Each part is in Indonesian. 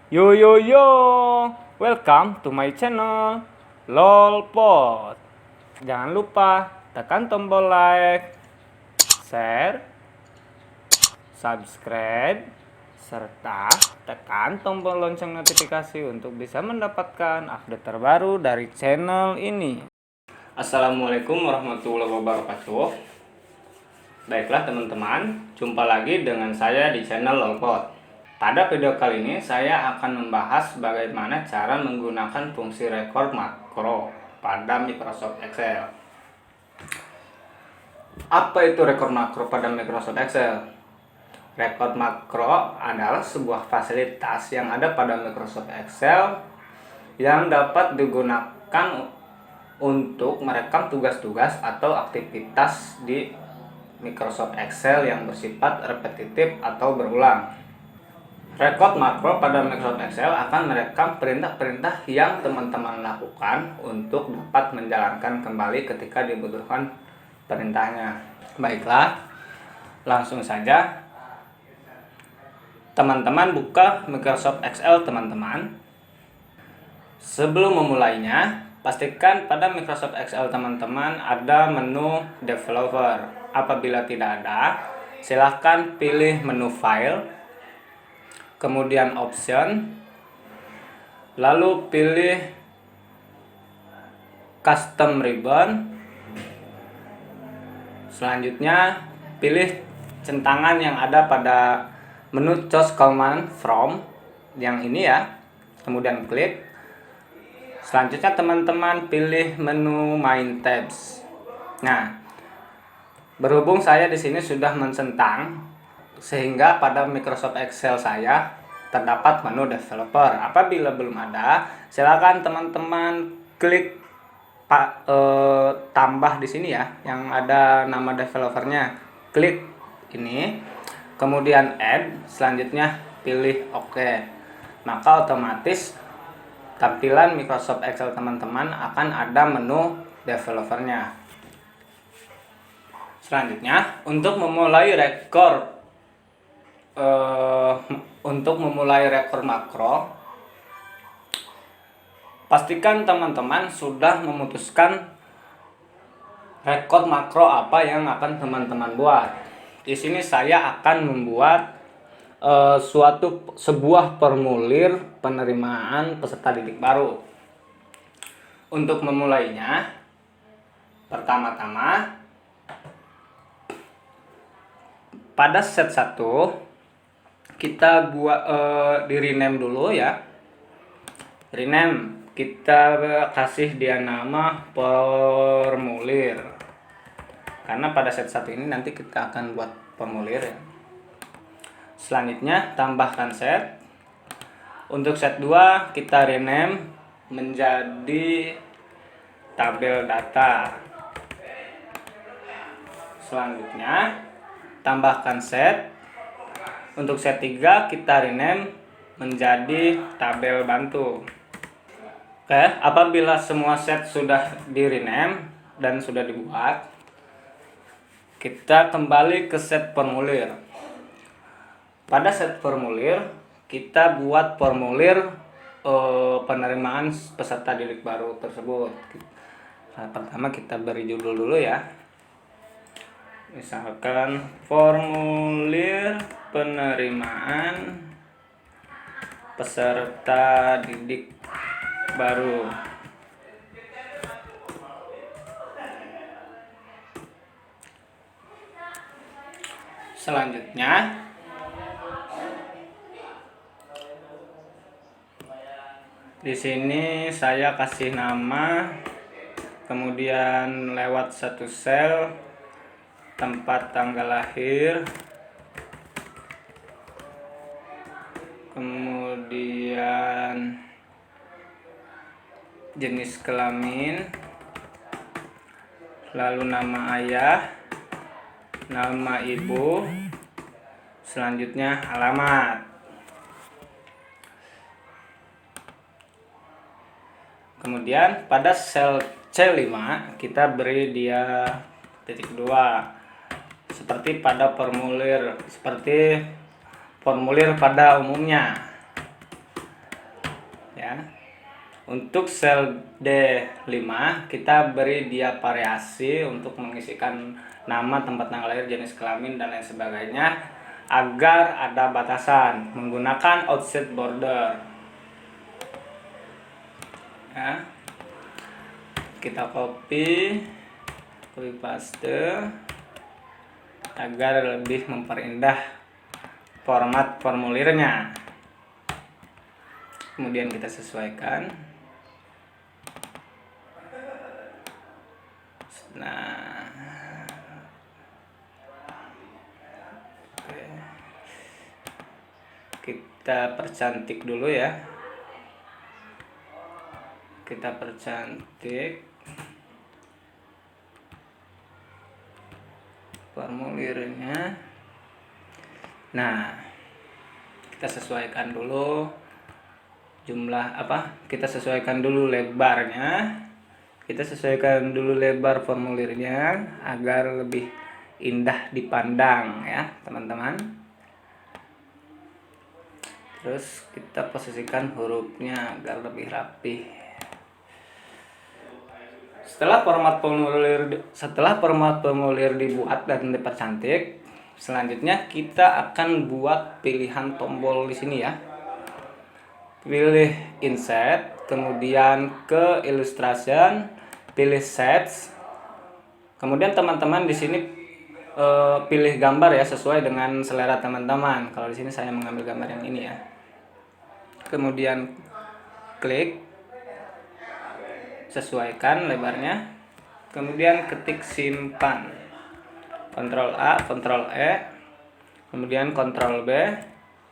Yo yo yo, welcome to my channel LOLpot. Jangan lupa tekan tombol like, share, subscribe, serta tekan tombol lonceng notifikasi untuk bisa mendapatkan update terbaru dari channel ini. Assalamualaikum warahmatullahi wabarakatuh. Baiklah teman-teman, jumpa lagi dengan saya di channel LOLpot. Pada video kali ini saya akan membahas bagaimana cara menggunakan fungsi record makro pada Microsoft Excel. Apa itu record makro pada Microsoft Excel? Record makro adalah sebuah fasilitas yang ada pada Microsoft Excel yang dapat digunakan untuk merekam tugas-tugas atau aktivitas di Microsoft Excel yang bersifat repetitif atau berulang. Record makro pada Microsoft Excel akan merekam perintah-perintah yang teman-teman lakukan untuk dapat menjalankan kembali ketika dibutuhkan perintahnya. Baiklah, langsung saja teman-teman buka Microsoft Excel teman-teman. Sebelum memulainya, pastikan pada Microsoft Excel teman-teman ada menu Developer. Apabila tidak ada, silahkan pilih menu File, kemudian Option, lalu pilih Custom Ribbon. Selanjutnya pilih centangan yang ada pada menu Choose Command From yang ini ya, kemudian klik. Selanjutnya teman-teman pilih menu Main Tabs. Nah, berhubung saya di sini sudah mencentang, sehingga pada Microsoft Excel saya terdapat menu Developer. Apabila belum ada, silakan teman-teman klik tambah di sini ya, yang ada nama developernya. Klik ini, kemudian Add, selanjutnya pilih OK. Maka otomatis tampilan Microsoft Excel teman-teman akan ada menu developernya. Selanjutnya, untuk memulai record rekor makro, pastikan teman-teman sudah memutuskan rekor makro apa yang akan teman-teman buat. Di sini saya akan membuat sebuah formulir penerimaan peserta didik baru. Untuk memulainya, pertama-tama pada set 1 kita buat di rename dulu ya. Rename, kita kasih dia nama formulir, karena pada set 1 ini nanti kita akan buat formulir ya. Selanjutnya tambahkan set. Untuk set 2 kita rename menjadi tabel data. Selanjutnya tambahkan set. Untuk set 3 kita rename menjadi tabel bantu. Oke, apabila semua set sudah di rename dan sudah dibuat, kita kembali ke set formulir. Pada set formulir, kita buat formulir penerimaan peserta didik baru tersebut. Nah, pertama kita beri judul dulu ya. Misalkan formulir penerimaan peserta didik baru. Selanjutnya di sini saya kasih nama, kemudian lewat satu sel tempat tanggal lahir, kemudian jenis kelamin, lalu nama ayah, nama ibu, selanjutnya alamat. Kemudian pada sel C5 kita beri dia titik 2, seperti formulir pada umumnya. ya. Untuk sel D5 kita beri dia variasi untuk mengisikan nama, tempat tanggal lahir, jenis kelamin dan lain sebagainya agar ada batasan menggunakan offset border. Ya. Kita copy paste agar lebih memperindah format formulirnya. Kemudian kita sesuaikan. Nah, oke. Kita percantik dulu ya. Kita percantik formulirnya. Nah, kita sesuaikan dulu jumlah kita sesuaikan dulu lebarnya. Kita sesuaikan dulu lebar formulirnya agar lebih indah dipandang ya, teman-teman. Terus kita posisikan hurufnya agar lebih rapi. Setelah format formulir dibuat dan dipercantik, selanjutnya kita akan buat pilihan tombol di sini ya. Pilih insert, kemudian ke illustration, pilih sets. Kemudian teman-teman di sini pilih gambar ya sesuai dengan selera teman-teman. Kalau di sini saya mengambil gambar yang ini ya. Kemudian klik, sesuaikan lebarnya. Kemudian ketik simpan. Ctrl A, Ctrl E, kemudian Ctrl B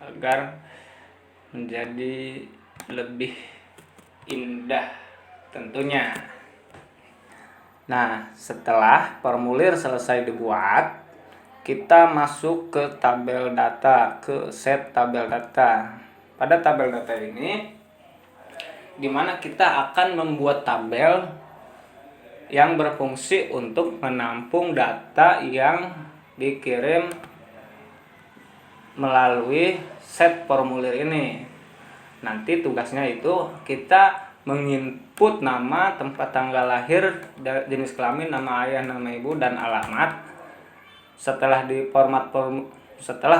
agar menjadi lebih indah tentunya. Nah, setelah formulir selesai dibuat, kita masuk ke tabel data, ke set tabel data. Pada tabel data ini, di mana kita akan membuat tabel yang berfungsi untuk menampung data yang dikirim melalui set formulir ini. Nanti tugasnya itu kita menginput nama, tempat tanggal lahir, jenis kelamin, nama ayah, nama ibu, dan alamat. Setelah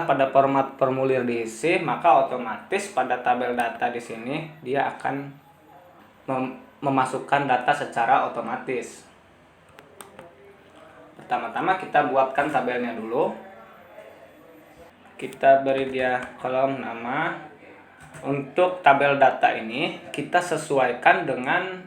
pada format formulir diisi, maka otomatis pada tabel data di sini dia akan memasukkan data secara otomatis. Pertama-tama kita buatkan tabelnya dulu. Kita beri dia kolom nama. Untuk tabel data ini kita sesuaikan dengan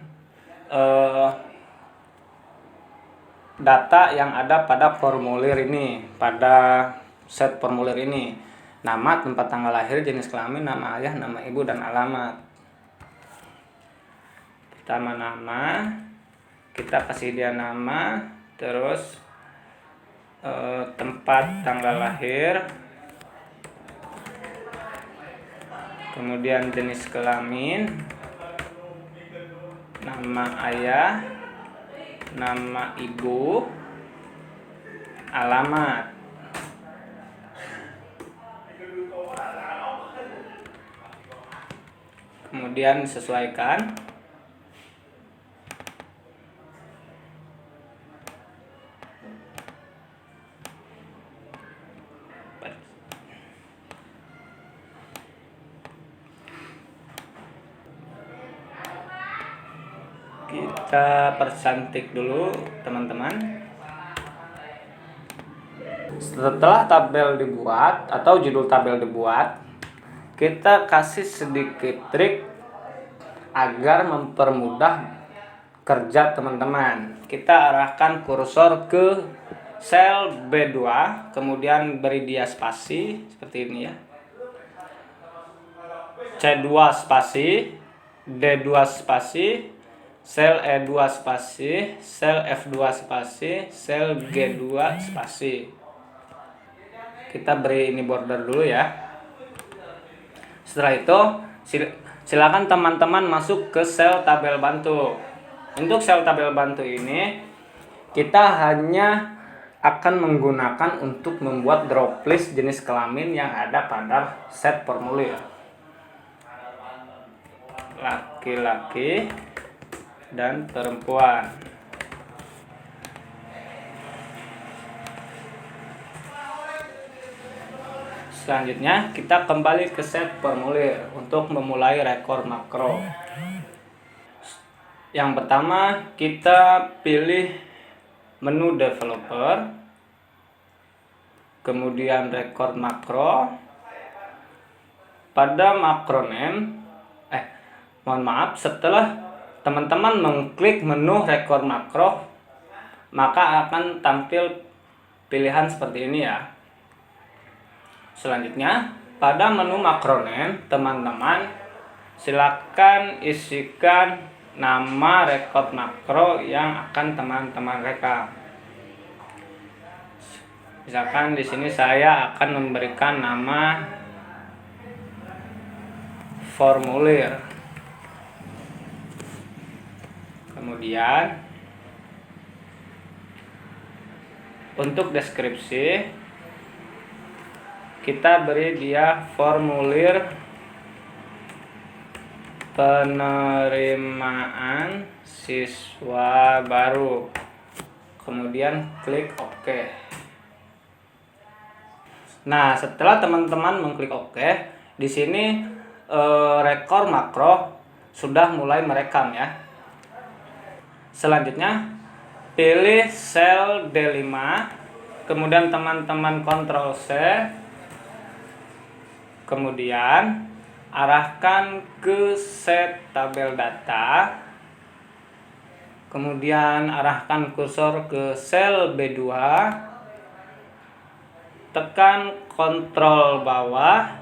data yang ada pada formulir ini, pada set formulir ini. Nama, tempat tanggal lahir, jenis kelamin, nama ayah, nama ibu, dan alamat. Pertama nama, kita kasih dia nama, terus tempat tanggal lahir, kemudian jenis kelamin, nama ayah, nama ibu, alamat. Kemudian sesuaikan. Kita percantik dulu teman-teman. Setelah tabel dibuat atau judul tabel dibuat, kita kasih sedikit trik agar mempermudah kerja teman-teman. Kita arahkan kursor ke sel B2, kemudian beri dia spasi seperti ini ya. C2 spasi, D2 spasi, sel E2 spasi, sel F2 spasi, sel G2 spasi. Kita beri ini border dulu ya. Setelah itu silakan teman-teman masuk ke sel tabel bantu. Untuk sel tabel bantu ini kita hanya akan menggunakan untuk membuat drop list jenis kelamin yang ada pada set formulir. laki-laki dan perempuan. Selanjutnya kita kembali ke set formulir untuk memulai rekor makro. Yang pertama kita pilih menu developer, kemudian record makro. Pada makro name, setelah teman-teman mengklik menu record makro, maka akan tampil pilihan seperti ini ya. Selanjutnya pada menu makro name, teman-teman silakan isikan nama record makro yang akan teman-teman rekam. Misalkan di sini saya akan memberikan nama formulir. Kemudian untuk deskripsi kita beri dia formulir penerimaan siswa baru. Kemudian klik OK. Nah, setelah teman-teman mengklik OK, di sini rekor makro sudah mulai merekam ya. Selanjutnya pilih sel D5, kemudian teman-teman Ctrl C, kemudian arahkan ke set tabel data, kemudian arahkan kursor ke sel B2, tekan Ctrl bawah,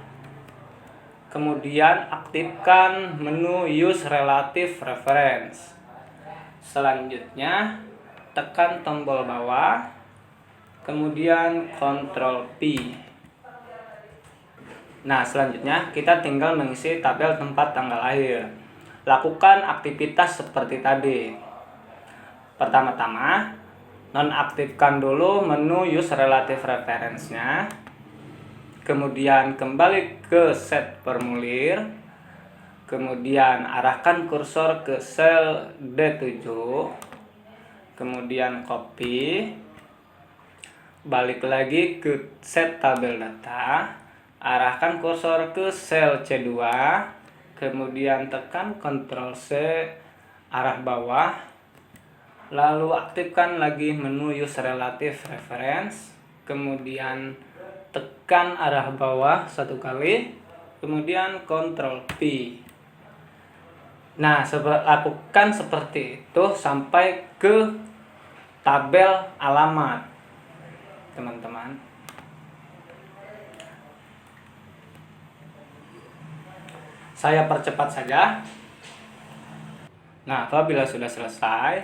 kemudian aktifkan menu Use Relative Reference. Selanjutnya tekan tombol bawah, kemudian Ctrl P. Nah, selanjutnya kita tinggal mengisi tabel tempat tanggal lahir. Lakukan aktivitas seperti tadi. Pertama-tama, nonaktifkan dulu menu Use Relative Reference-nya. Kemudian kembali ke set formulir. Kemudian arahkan kursor ke sel D7. Kemudian copy. Balik lagi ke set tabel data. Arahkan kursor ke sel C2, kemudian tekan Ctrl C, arah bawah, lalu aktifkan lagi menu Use Relative Reference, kemudian tekan arah bawah satu kali, kemudian Ctrl P. Nah, lakukan seperti itu sampai ke tabel alamat, teman-teman. Saya percepat saja. Nah, apabila sudah selesai,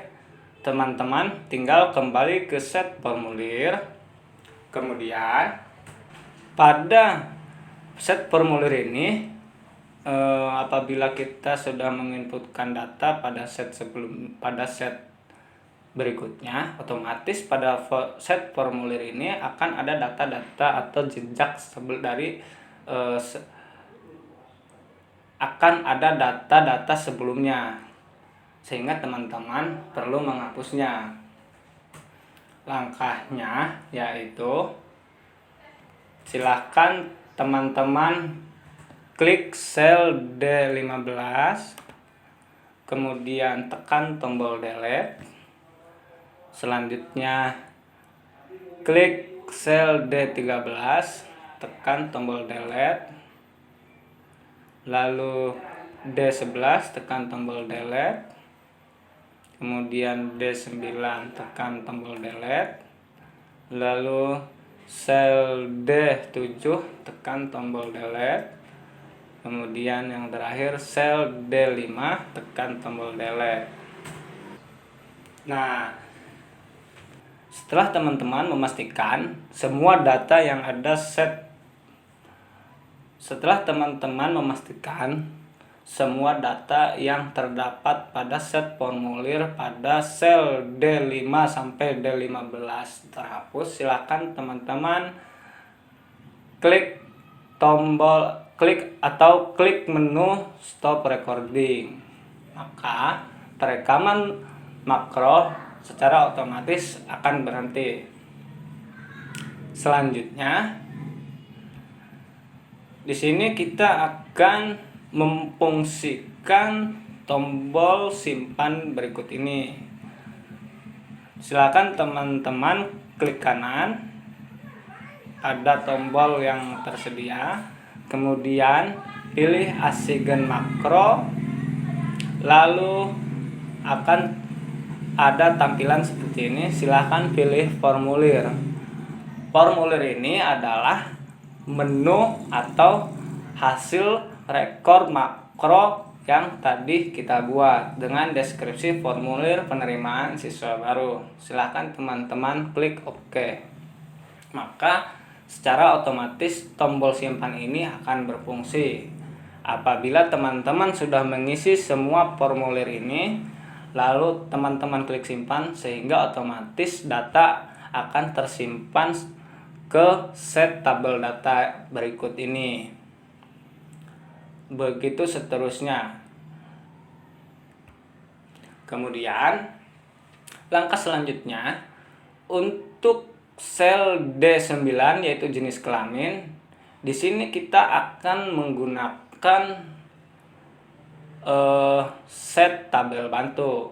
teman-teman tinggal kembali ke set formulir. Kemudian pada set formulir ini, apabila kita sudah menginputkan data pada set berikutnya, otomatis pada set formulir ini akan ada data-data atau jejak akan ada data-data sebelumnya, sehingga teman-teman perlu menghapusnya. Langkahnya yaitu silakan teman-teman klik sel D15, kemudian tekan tombol delete. Selanjutnya klik sel D13, tekan tombol delete. Lalu D11 tekan tombol delete, kemudian D9 tekan tombol delete, lalu sel D7 tekan tombol delete, kemudian yang terakhir sel D5 tekan tombol delete. Nah, setelah teman-teman memastikan semua data yang ada Setelah teman-teman memastikan semua data yang terdapat pada set formulir pada sel D5 sampai D15 terhapus, silakan teman-teman klik tombol klik menu stop recording. Maka perekaman makro secara otomatis akan berhenti. Selanjutnya, di sini kita akan memfungsikan tombol simpan berikut ini. Silakan teman-teman klik kanan, ada tombol yang tersedia, kemudian pilih Asigen Makro, lalu akan ada tampilan seperti ini. Silakan pilih formulir. Formulir ini adalah menu atau hasil rekor makro yang tadi kita buat dengan deskripsi formulir penerimaan siswa baru. Silahkan teman-teman klik OK. Maka secara otomatis tombol simpan ini akan berfungsi. Apabila teman-teman sudah mengisi semua formulir ini, lalu teman-teman klik simpan, sehingga otomatis data akan tersimpan ke set tabel data berikut ini. Begitu seterusnya. Kemudian langkah selanjutnya, untuk sel D9 yaitu jenis kelamin, di sini kita akan menggunakan set tabel bantu.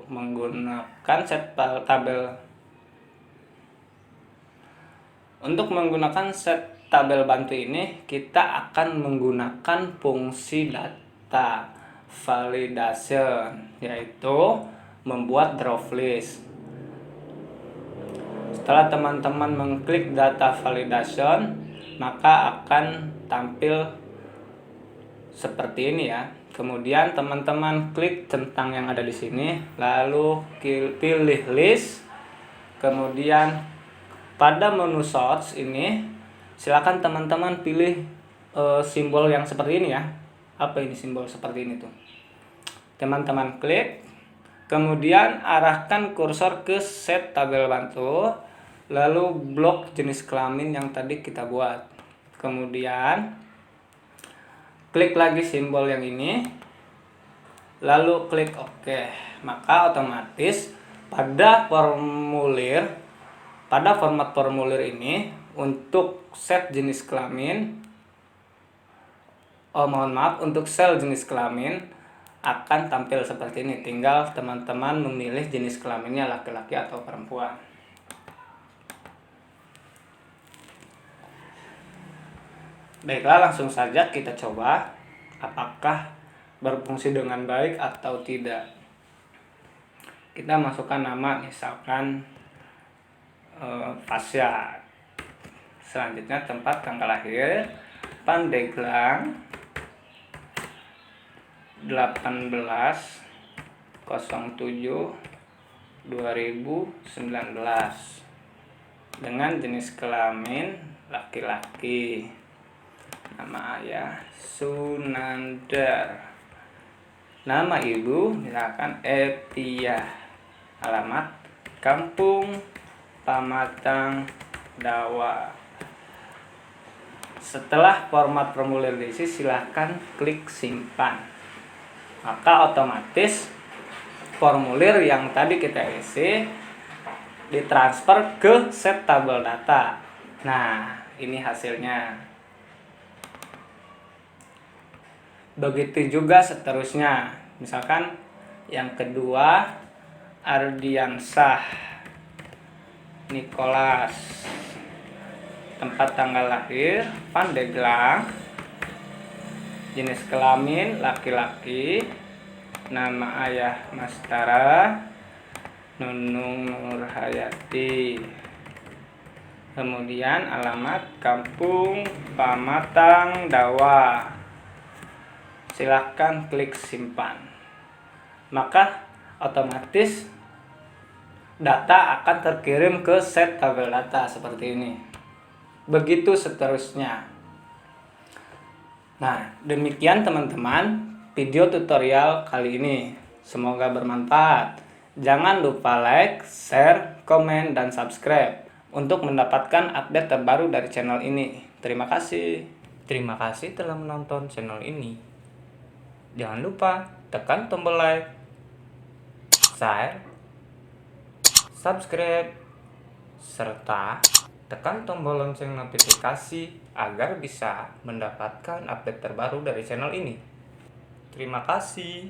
Untuk menggunakan set tabel bantu ini, kita akan menggunakan fungsi data validation, yaitu membuat drop list. Setelah teman-teman mengklik data validation, maka akan tampil seperti ini ya. Kemudian teman-teman klik centang yang ada di sini, lalu pilih list. Kemudian pada menu source ini, silakan teman-teman pilih simbol yang seperti ini ya. Apa ini simbol seperti ini tuh? Teman-teman klik, kemudian arahkan kursor ke set tabel bantu, lalu blok jenis kelamin yang tadi kita buat. Kemudian klik lagi simbol yang ini, lalu klik OK. Maka otomatis pada format formulir ini, untuk set jenis kelamin, untuk sel jenis kelamin akan tampil seperti ini. Tinggal teman-teman memilih jenis kelaminnya laki-laki atau perempuan. Baiklah, langsung saja kita coba apakah berfungsi dengan baik atau tidak. Kita masukkan nama, misalkan Fasya. Selanjutnya tempat tanggal lahir Pandeglang 18/07/2019, dengan jenis kelamin laki-laki. Nama ayah Sunandar, nama ibu misalkan Etia, alamat Kampung Pamatang Dawa. Setelah format formulir diisi, silahkan klik simpan. Maka otomatis formulir yang tadi kita isi ditransfer ke set tabel data. Nah, ini hasilnya. Begitu juga seterusnya. Misalkan yang kedua, Ardiansah Nicholas, tempat tanggal lahir Pandeglang, jenis kelamin laki-laki, nama ayah Mastara Nunung Nurhayati, kemudian alamat Kampung Pamatang Dawa. Silahkan klik simpan. Maka otomatis data akan terkirim ke set tabel data seperti ini. Begitu seterusnya. Nah, demikian teman-teman video tutorial kali ini. Semoga bermanfaat. Jangan lupa like, share, komen, dan subscribe untuk mendapatkan update terbaru dari channel ini. Terima kasih. Terima kasih telah menonton channel ini. Jangan lupa tekan tombol like, share, subscribe, serta tekan tombol lonceng notifikasi agar bisa mendapatkan update terbaru dari channel ini. Terima kasih.